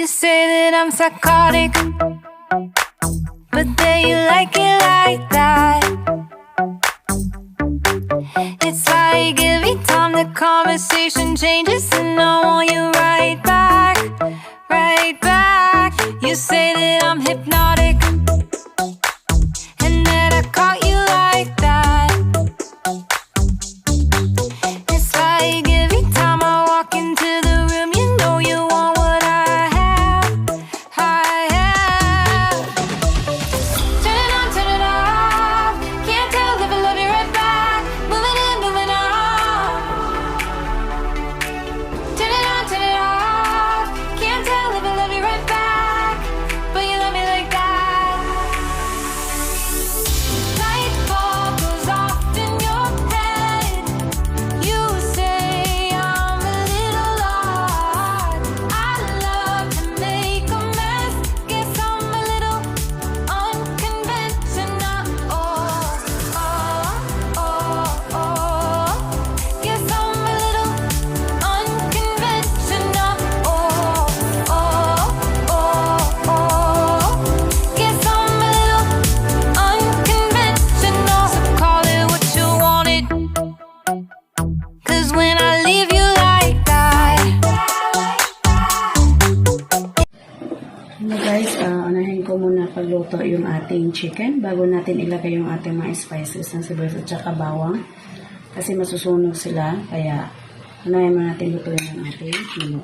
You say that I'm psychotic, but then you like it like that. It's like every time the conversation changes, and I want you right back, right back. You say that I'm hypnotic, and that I caught you like that. It's like every time I walk into the room, you know you want what I have, I have. Turn it on, turn it off. Can't tell if I love you right back. Moving in, moving on. Turn it on, turn it off. Can't tell if I love you right back, but you love me like that. Light bulb goes off in your head. You say I'm a little odd. I love to make a mess. Guess I'm a little unconventional. Oh, oh, oh, oh. Guess I'm a little unconventional. Oh, oh, oh, oh. Guess I'm a little unconventional. So call it what you wanted, 'cause when I leave you like that. Hello guys, unahin ko muna pagluto yung ating chicken bago natin ilagay yung ating mga spices ng sibuyas at saka bawang. Kasi masusunog sila, kaya unahin muna natin lutuin yung ating menu.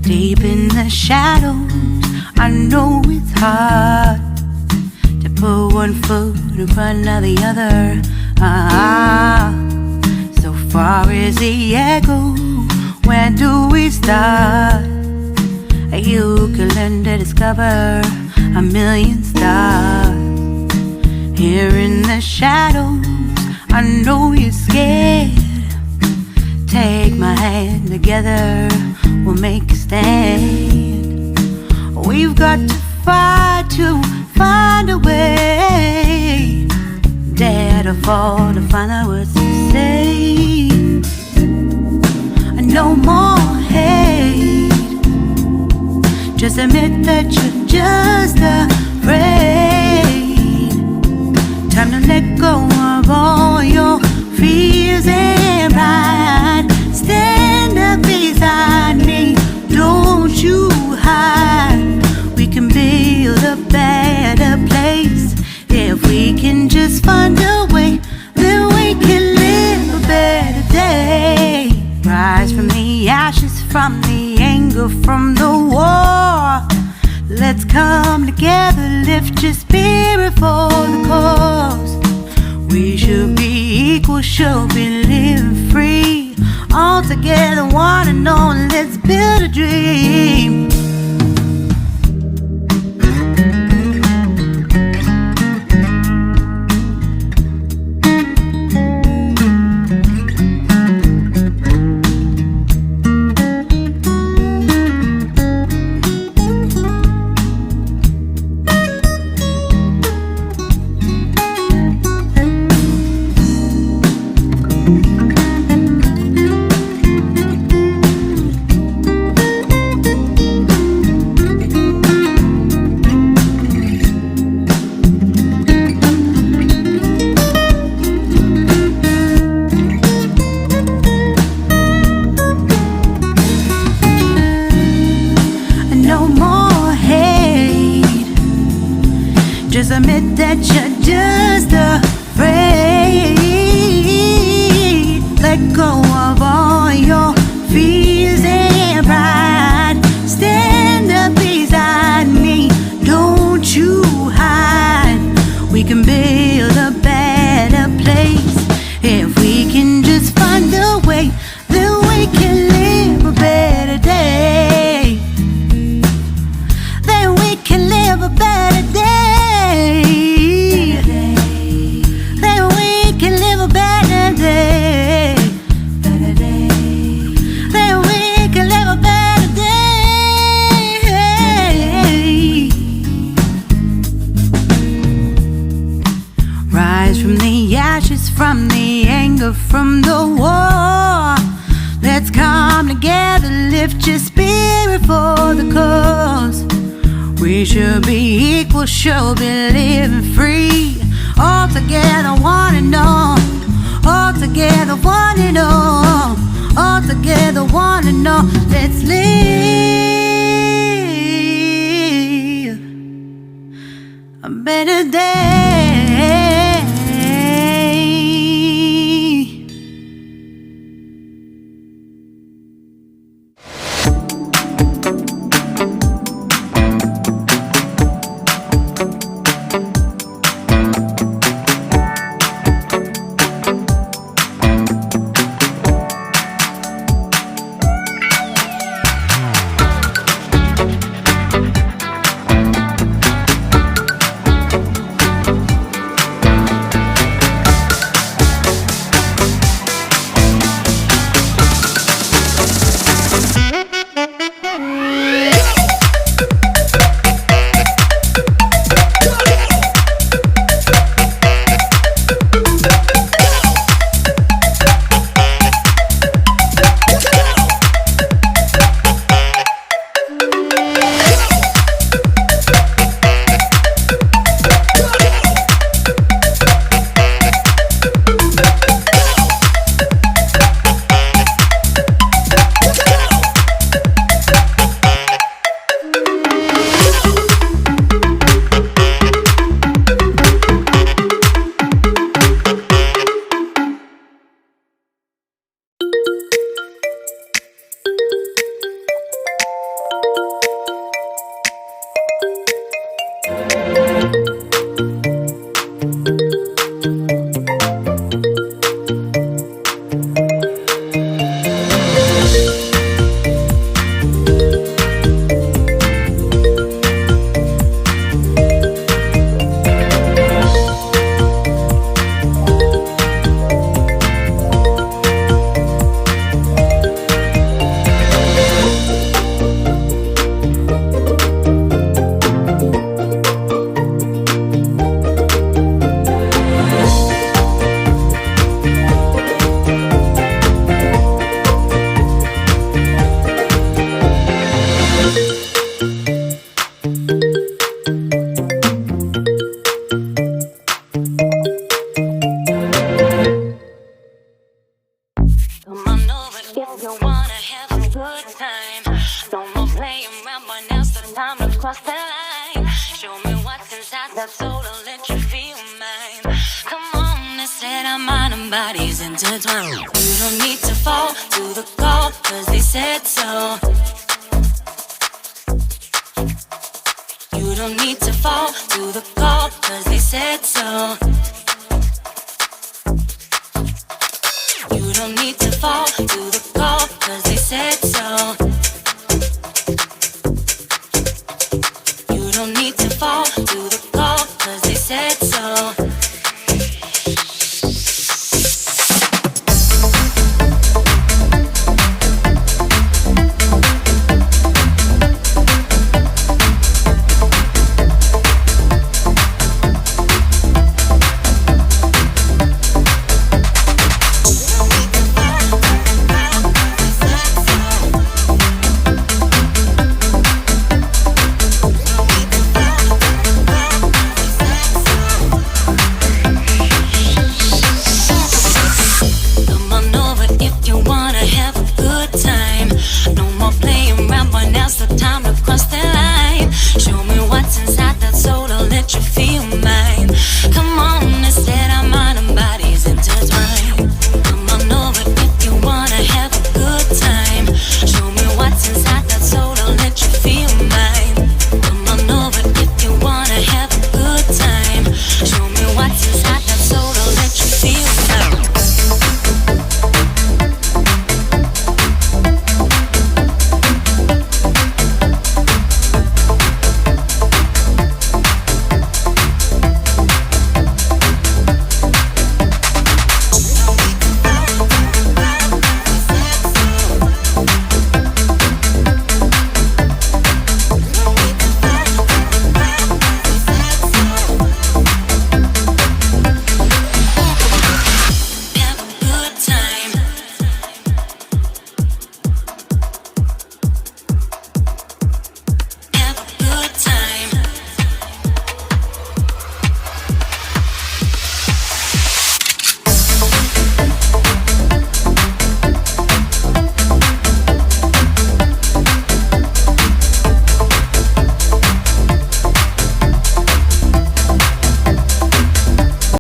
Deep in the shadows, I know it's hard to put one foot in front of the other. So far as the echo, where do we start? You can learn to discover a million stars. Here in the shadows, I know you're scared. Take my hand, together we'll make a stand. We've got to fight to find a way. Dare to fall to find out what to say. No more hate. Just admit that you're just afraid. Time to let go of all your fears and pride. Stand up beside me, don't you hide. We can build a better place. If we can just find a way, then we can live a better day. Rise from the ashes, from the anger, from the war. Let's come together, lift your spirit for the cause. We should be equal, should be living free. All together, one and all, let's build a dream. Just admit that you're just afraid. Let go of all your fears and pride. Stand up beside me, don't you hide. We can build a better place. If we can just find a way, then we can live a better day. Then we can live a better day. Then we can live a better day. Then we can live a better day. Rise from the ashes, from the anger, from the war. Let's come together, lift your spirit for the cause. We should be equal, should be living free. All together, one and all. All together, one and all. All together, one and all. Let's live a better day. cross the line. Show me what's inside that soul, I'll let you feel mine. Come on, let's let our mind and bodies intertwine. You don't need to fall to the call, cause they said so. You don't need to fall to the call, cause they said so. You don't need to fall to the